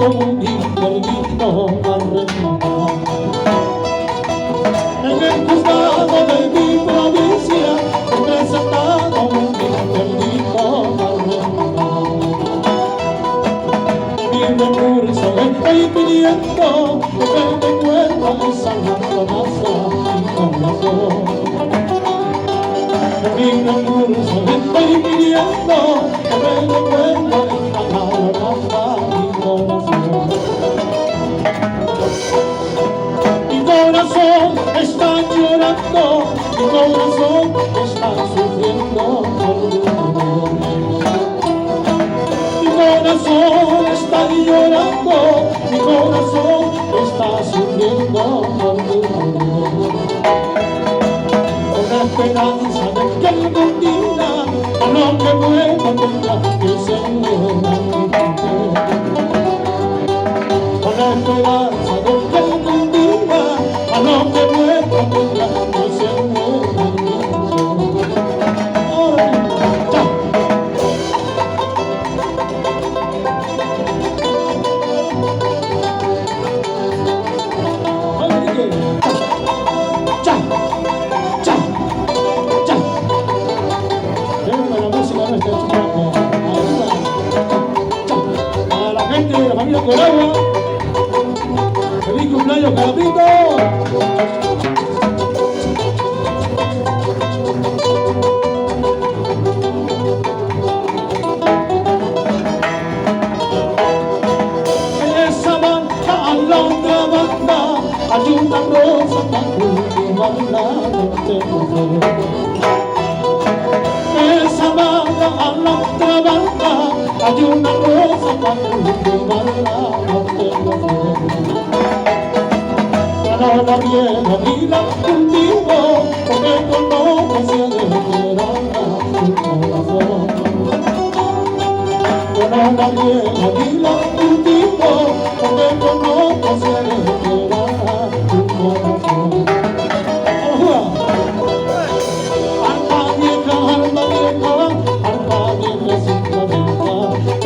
como un interdicto arrendado. En el juzgado de mi provincia he presentado un interdicto arrendado. Mi recurso estoy pidiendo que me devuelva esa longaniza y corazón. Mi recurso estoy pidiendo que me devuelva esa longaniza y corazón. Mi corazón está llorando, mi corazón está sufriendo por dolor. Mi corazón está llorando, mi corazón está sufriendo por dolor. Con la esperanza de que algún día a lo que vuelva tendrá que ser mi con la esperanza de que algún día a lo que vuelva tendrá que ser mi Coragua, feliz cumpleaños, Carapito. En esa banca a la otra banda hay una rosa para cultivarla de en esa banda a la otra banda hay una rosa para cultivarla. Para la vieja ni la cultivo, porque conozco se desesperará tu corazón. Para la vieja ni la cultivo, porque conozco se desesperará tu corazón. Alma vieja, cinta vieja,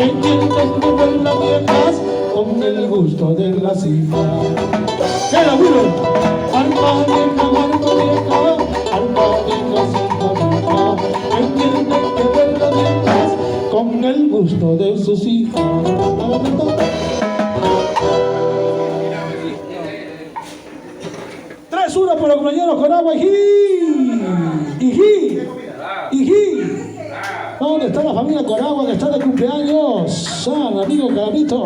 entiendes que ver las viejas con el gusto de la cifra. ¡Qué laburo! Alma vieja, cinta vieja, entiendes que ver las viejas con el gusto de sus hijas. 3-1 por los compañeros Coragua, Ijí. ¿Dónde está la familia Coragua que está de cumpleaños? San amigo Carapito.